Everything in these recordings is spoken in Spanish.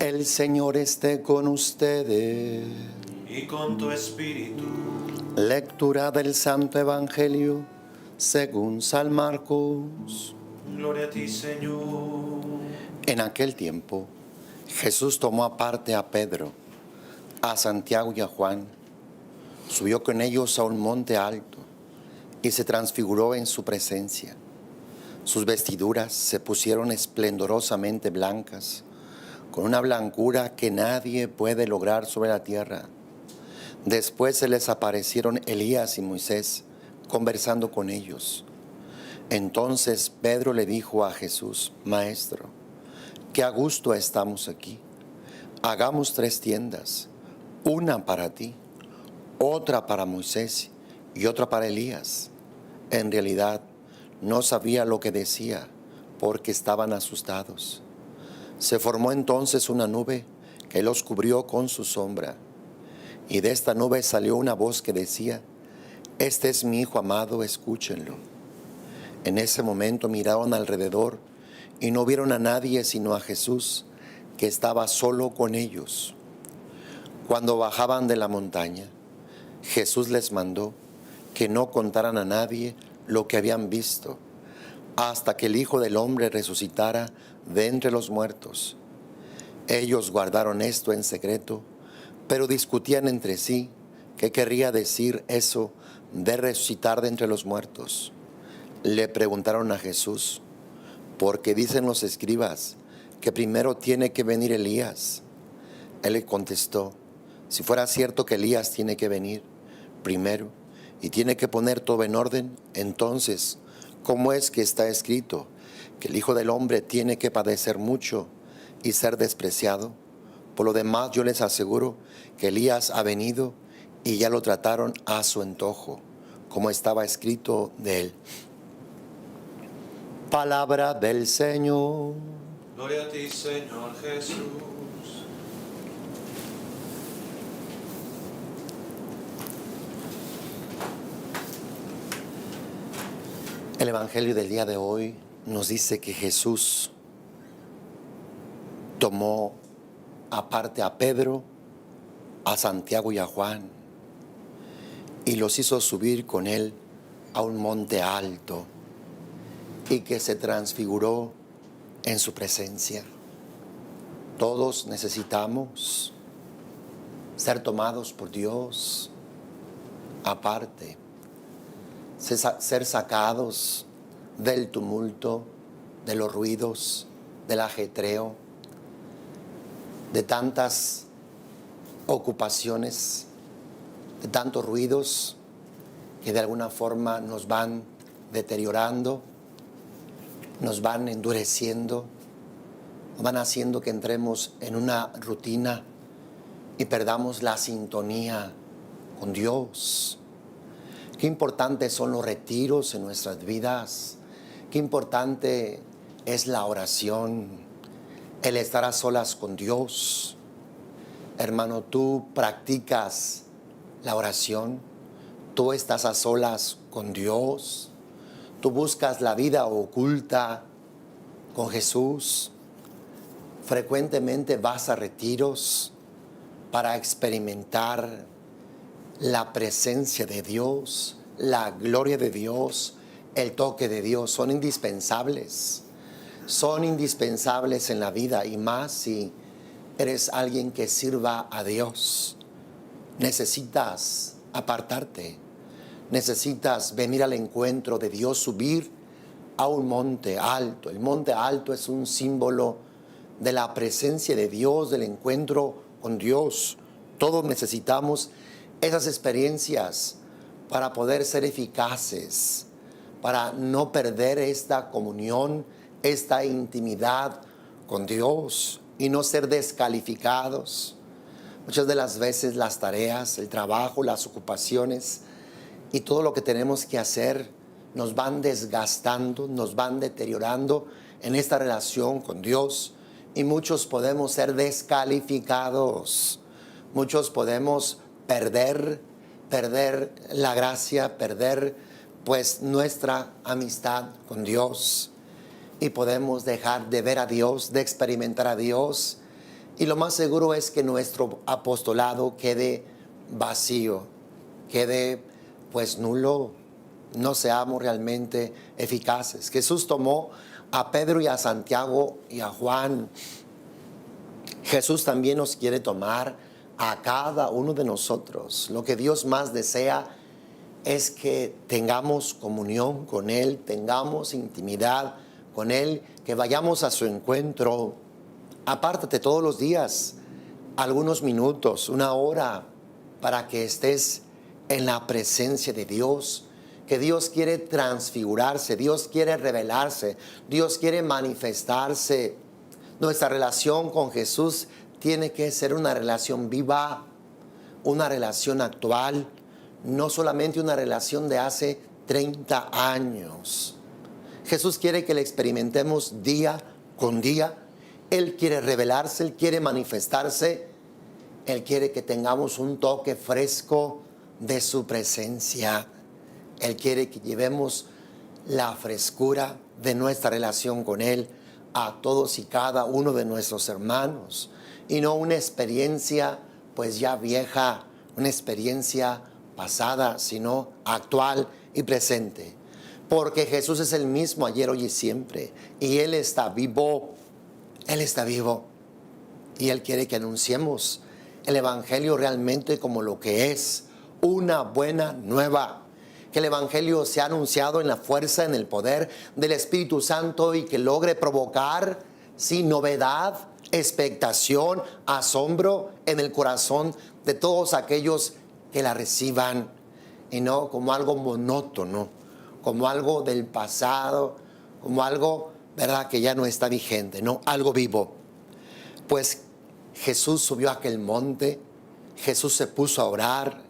El Señor esté con ustedes. Y con tu espíritu. Lectura del Santo Evangelio según San Marcos. Gloria a ti, Señor. En aquel tiempo, Jesús tomó aparte a Pedro, a Santiago y a Juan, subió con ellos a un monte alto y se transfiguró en su presencia. Sus vestiduras se pusieron esplendorosamente blancas, con una blancura que nadie puede lograr sobre la tierra. Después se les aparecieron Elías y Moisés, conversando con ellos. Entonces Pedro le dijo a Jesús: Maestro, qué a gusto estamos aquí. Hagamos 3 tiendas, una para ti, otra para Moisés y otra para Elías. En realidad, no sabía lo que decía, porque estaban asustados. Se formó entonces una nube que los cubrió con su sombra. Y de esta nube salió una voz que decía: Este es mi Hijo amado, escúchenlo. En ese momento miraron alrededor y no vieron a nadie sino a Jesús, que estaba solo con ellos. Cuando bajaban de la montaña, Jesús les mandó que no contaran a nadie lo que habían visto, hasta que el Hijo del Hombre resucitara de entre los muertos. Ellos guardaron esto en secreto, pero discutían entre sí qué querría decir eso de resucitar de entre los muertos. Le preguntaron a Jesús: ¿por qué dicen los escribas que primero tiene que venir Elías? Él le contestó: si fuera cierto que Elías tiene que venir primero y tiene que poner todo en orden, entonces, ¿cómo es que está escrito que el Hijo del Hombre tiene que padecer mucho y ser despreciado? Por lo demás, yo les aseguro que Elías ha venido y ya lo trataron a su antojo, como estaba escrito de él. Palabra del Señor. Gloria a ti, Señor Jesús. El Evangelio del día de hoy nos dice que Jesús tomó aparte a Pedro, a Santiago y a Juan y los hizo subir con él a un monte alto y que se transfiguró en su presencia. Todos necesitamos ser tomados por Dios aparte, ser sacados del tumulto, de los ruidos, del ajetreo, de tantas ocupaciones, de tantos ruidos que de alguna forma nos van deteriorando, nos van endureciendo, nos van haciendo que entremos en una rutina y perdamos la sintonía con Dios. Qué importantes son los retiros en nuestras vidas. Qué importante es la oración, el estar a solas con Dios. Hermano, tú practicas la oración, tú estás a solas con Dios, tú buscas la vida oculta con Jesús. Frecuentemente vas a retiros para experimentar la presencia de Dios, la gloria de Dios, el toque de Dios. Son indispensables en la vida, y más si eres alguien que sirva a Dios. Necesitas apartarte, necesitas venir al encuentro de Dios, subir a un monte alto. El monte alto es un símbolo de la presencia de Dios, del encuentro con Dios. Todos necesitamos esas experiencias para poder ser eficaces, para no perder esta comunión, esta intimidad con Dios y no ser descalificados. Muchas de las veces las tareas, el trabajo, las ocupaciones y todo lo que tenemos que hacer nos van desgastando, nos van deteriorando en esta relación con Dios, y muchos podemos ser descalificados, muchos podemos perder la gracia, perder pues nuestra amistad con Dios, y podemos dejar de ver a Dios, de experimentar a Dios, Y lo más seguro es que nuestro apostolado quede vacío, quede pues nulo, no seamos realmente eficaces. Jesús tomó a Pedro y a Santiago y a Juan. Jesús también nos quiere tomar a cada uno de nosotros. Lo que Dios más desea es que tengamos comunión con Él, tengamos intimidad con Él, que vayamos a su encuentro. Apártate todos los días, algunos minutos, una hora, para que estés en la presencia de Dios. Que Dios quiere transfigurarse, Dios quiere revelarse, Dios quiere manifestarse. Nuestra relación con Jesús tiene que ser una relación viva, una relación actual, no solamente una relación de hace 30 años. Jesús quiere que le experimentemos día con día. Él quiere revelarse, Él quiere manifestarse. Él quiere que tengamos un toque fresco de su presencia. Él quiere que llevemos la frescura de nuestra relación con Él a todos y cada uno de nuestros hermanos. Y no una experiencia pues ya vieja, una experiencia pasada, sino actual y presente. Porque Jesús es el mismo ayer, hoy y siempre. Y Él está vivo. Él está vivo. Y Él quiere que anunciemos el Evangelio realmente como lo que es, una buena nueva. Que el Evangelio sea anunciado en la fuerza, en el poder del Espíritu Santo y que logre provocar, sí, novedad, expectación, asombro en el corazón de todos aquellos que la reciban. Y no como algo monótono, como algo del pasado, como algo, ¿verdad?, que ya no está vigente, no, algo vivo. Pues Jesús subió a aquel monte, Jesús se puso a orar.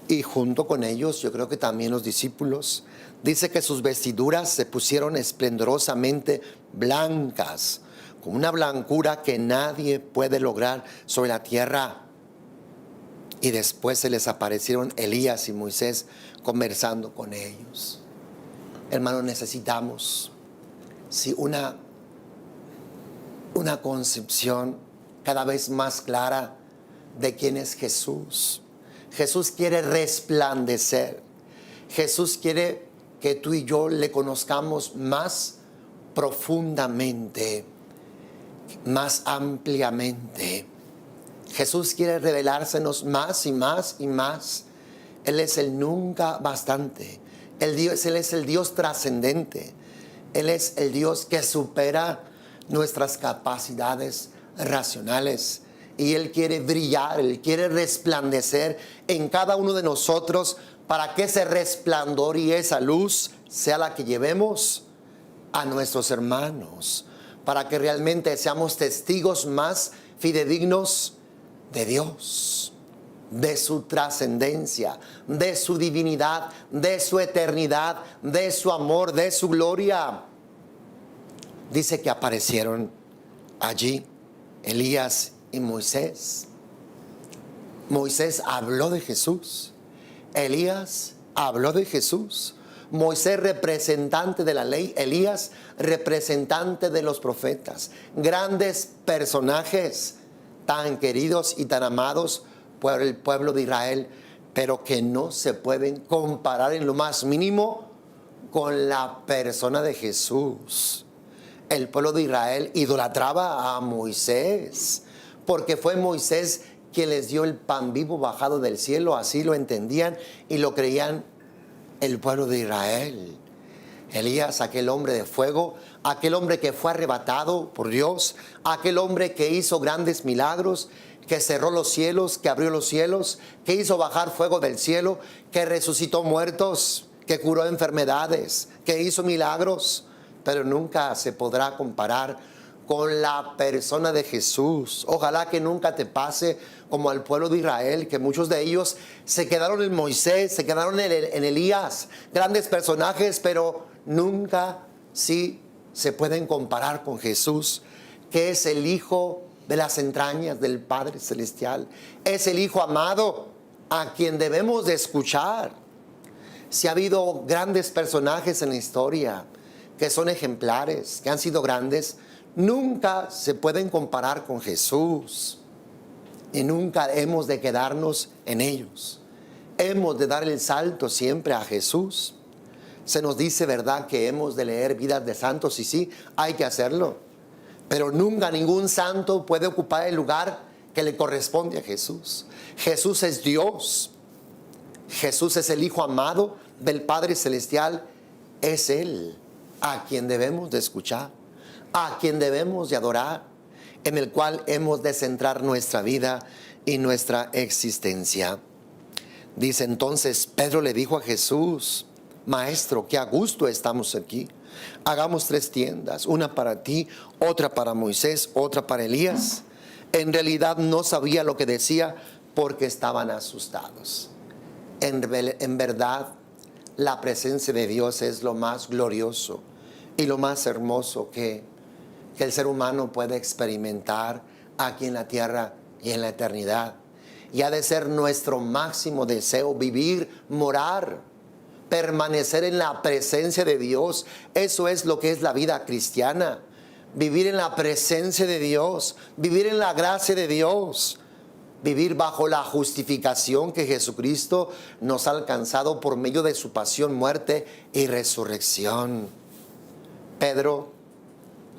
Y junto con ellos, yo creo que también los discípulos, dice que sus vestiduras se pusieron esplendorosamente blancas, con una blancura que nadie puede lograr sobre la tierra. Y después se les aparecieron Elías y Moisés conversando con ellos. Hermanos, necesitamos una concepción cada vez más clara de quién es Jesús. Jesús quiere resplandecer. Jesús quiere que tú y yo le conozcamos más profundamente, más ampliamente. Jesús quiere revelársenos más y más y más. Él es el nunca bastante. Él es el Dios trascendente. Él es el Dios que supera nuestras capacidades racionales. Y Él quiere brillar, Él quiere resplandecer en cada uno de nosotros para que ese resplandor y esa luz sea la que llevemos a nuestros hermanos. Para que realmente seamos testigos más fidedignos de Dios, de su trascendencia, de su divinidad, de su eternidad, de su amor, de su gloria. Dice que aparecieron allí Elías y Moisés. Moisés habló de Jesús. Elías habló de Jesús. Moisés, representante de la ley. Elías, representante de los profetas. Grandes personajes tan queridos y tan amados por el pueblo de Israel, pero que no se pueden comparar en lo más mínimo con la persona de Jesús. El pueblo de Israel idolatraba a Moisés, porque fue Moisés quien les dio el pan vivo bajado del cielo. Así lo entendían y lo creían el pueblo de Israel. Elías, aquel hombre de fuego, aquel hombre que fue arrebatado por Dios, aquel hombre que hizo grandes milagros, que cerró los cielos, que abrió los cielos, que hizo bajar fuego del cielo, que resucitó muertos, que curó enfermedades, que hizo milagros, pero nunca se podrá comparar con la persona de Jesús. Ojalá que nunca te pase como al pueblo de Israel, que muchos de ellos se quedaron en Moisés, se quedaron en Elías, grandes personajes, pero nunca sí se pueden comparar con Jesús, que es el Hijo de las entrañas del Padre Celestial. Es el Hijo amado a quien debemos de escuchar. Si ha habido grandes personajes en la historia que son ejemplares, que han sido grandes, nunca se pueden comparar con Jesús. Y nunca hemos de quedarnos en ellos. Hemos de dar el salto siempre a Jesús. Se nos dice, ¿verdad?, que hemos de leer vidas de santos, y sí, hay que hacerlo. Pero nunca ningún santo puede ocupar el lugar que le corresponde a Jesús. Jesús es Dios. Jesús es el Hijo amado del Padre Celestial. Es Él a quien debemos de escuchar, a quien debemos de adorar, en el cual hemos de centrar nuestra vida y nuestra existencia. Dice entonces, Pedro le dijo a Jesús: Maestro, qué a gusto estamos aquí. Hagamos 3 tiendas, una para ti, otra para Moisés, otra para Elías. En realidad no sabía lo que decía porque estaban asustados. En verdad, la presencia de Dios es lo más glorioso y lo más hermoso que el ser humano puede experimentar aquí en la tierra y en la eternidad. Y ha de ser nuestro máximo deseo vivir, morar, permanecer en la presencia de Dios. Eso es lo que es la vida cristiana. Vivir en la presencia de Dios, vivir en la gracia de Dios, vivir bajo la justificación que Jesucristo nos ha alcanzado por medio de su pasión, muerte y resurrección. Pedro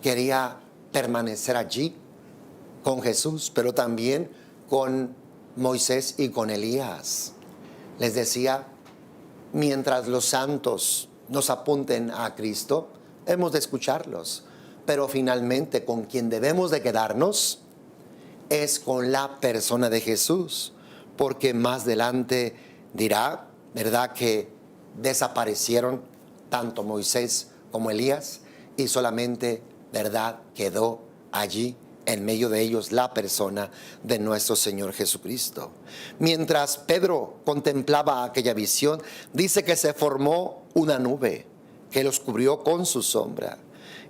quería permanecer allí con Jesús, pero también con Moisés y con Elías. Les decía, mientras los santos nos apunten a Cristo, hemos de escucharlos, pero finalmente con quien debemos de quedarnos es con la persona de Jesús, porque más adelante dirá, ¿verdad?, que desaparecieron tanto Moisés como Elías y solamente, ¿verdad?, quedó allí en medio de ellos la persona de nuestro Señor Jesucristo. Mientras Pedro contemplaba aquella visión, dice que se formó una nube que los cubrió con su sombra.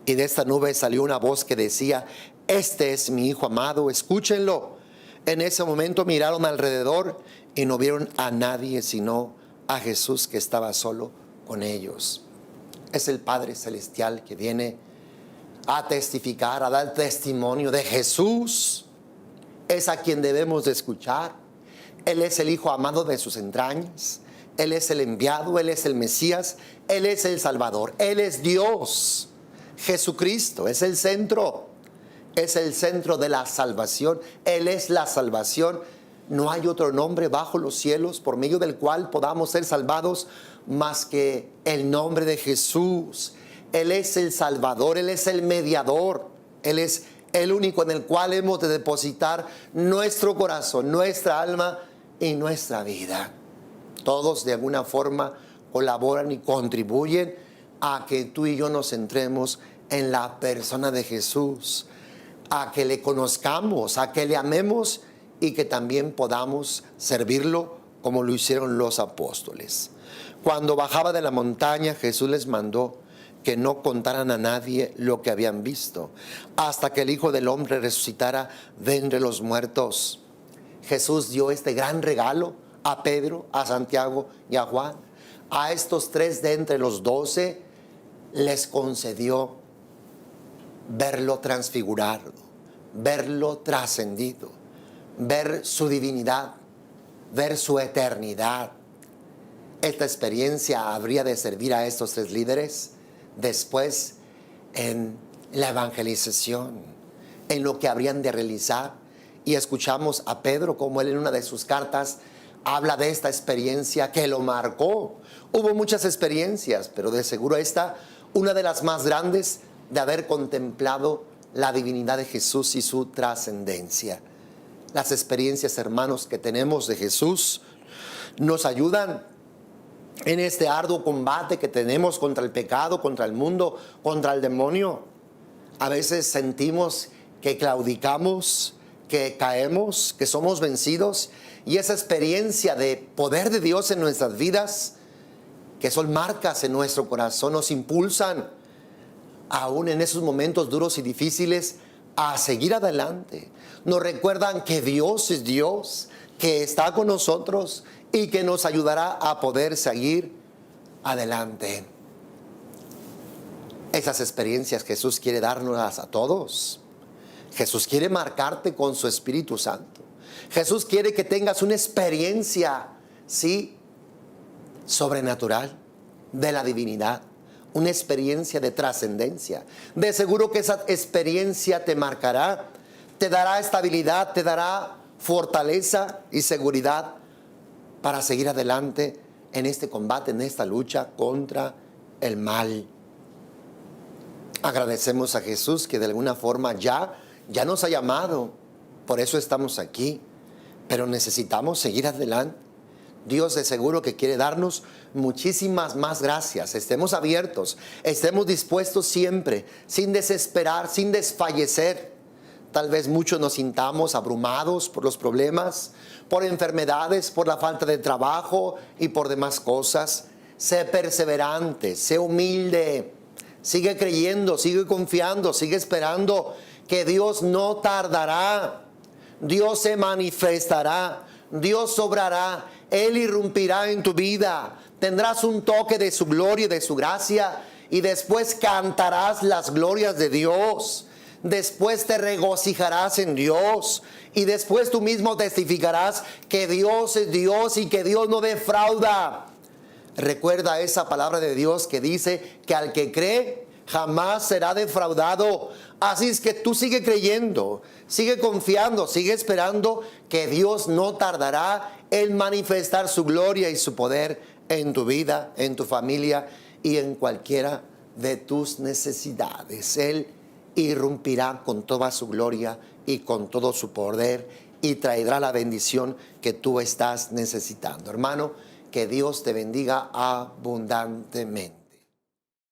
Y de esta nube salió una voz que decía: Este es mi Hijo amado, escúchenlo. En ese momento miraron alrededor y no vieron a nadie sino a Jesús, que estaba solo con ellos. Es el Padre Celestial que viene a testificar, a dar testimonio de Jesús. Es a quien debemos de escuchar. Él es el Hijo amado de sus entrañas. Él es el enviado, Él es el Mesías, Él es el Salvador, Él es Dios. Jesucristo es el centro de la salvación. Él es la salvación. No hay otro nombre bajo los cielos por medio del cual podamos ser salvados más que el nombre de Jesús. Él es el Salvador, Él es el mediador, Él es el único en el cual hemos de depositar nuestro corazón, nuestra alma y nuestra vida. Todos de alguna forma colaboran y contribuyen a que tú y yo nos centremos en la persona de Jesús, a que le conozcamos, a que le amemos y que también podamos servirlo como lo hicieron los apóstoles. Cuando bajaba de la montaña, Jesús les mandó que no contaran a nadie lo que habían visto, hasta que el Hijo del Hombre resucitara de entre los muertos. Jesús dio este gran regalo a Pedro, a Santiago y a Juan. A estos 3 de entre los 12 les concedió verlo transfigurado, verlo trascendido, ver su divinidad, ver su eternidad. Esta experiencia habría de servir a estos 3 líderes después en la evangelización, en lo que habrían de realizar. Y escuchamos a Pedro como él en una de sus cartas habla de esta experiencia que lo marcó. Hubo muchas experiencias, pero de seguro esta, una de las más grandes, de haber contemplado la divinidad de Jesús y su trascendencia. Las experiencias, hermanos, que tenemos de Jesús nos ayudan en este arduo combate que tenemos contra el pecado, contra el mundo, contra el demonio. A veces sentimos que claudicamos, que caemos, que somos vencidos, y esa experiencia de poder de Dios en nuestras vidas, que son marcas en nuestro corazón, nos impulsan aún en esos momentos duros y difíciles a seguir adelante. Nos recuerdan que Dios es Dios, que está con nosotros y que nos ayudará a poder seguir adelante. Esas experiencias Jesús quiere darnos a todos. Jesús quiere marcarte con su Espíritu Santo. Jesús quiere que tengas una experiencia, sí, sobrenatural de la divinidad. Una experiencia de trascendencia. De seguro que esa experiencia te marcará, te dará estabilidad, te dará fortaleza y seguridad para seguir adelante en este combate, en esta lucha contra el mal. Agradecemos a Jesús que de alguna forma ya nos ha llamado, por eso estamos aquí, pero necesitamos seguir adelante. Dios de seguro que quiere darnos muchísimas más gracias. Estemos abiertos, estemos dispuestos siempre, sin desesperar, sin desfallecer. Tal vez muchos nos sintamos abrumados por los problemas, por enfermedades, por la falta de trabajo y por demás cosas. Sé perseverante, sé humilde, sigue creyendo, sigue confiando, sigue esperando que Dios no tardará. Dios se manifestará, Dios obrará, Él irrumpirá en tu vida. Tendrás un toque de su gloria y de su gracia y después cantarás las glorias de Dios. Después te regocijarás en Dios y después tú mismo testificarás que Dios es Dios y que Dios no defrauda. Recuerda esa palabra de Dios que dice que al que cree jamás será defraudado. Así es que tú sigue creyendo, sigue confiando, sigue esperando que Dios no tardará en manifestar su gloria y su poder en tu vida, en tu familia y en cualquiera de tus necesidades. Él irrumpirá con toda su gloria y con todo su poder y traerá la bendición que tú estás necesitando. Hermano, que Dios te bendiga abundantemente.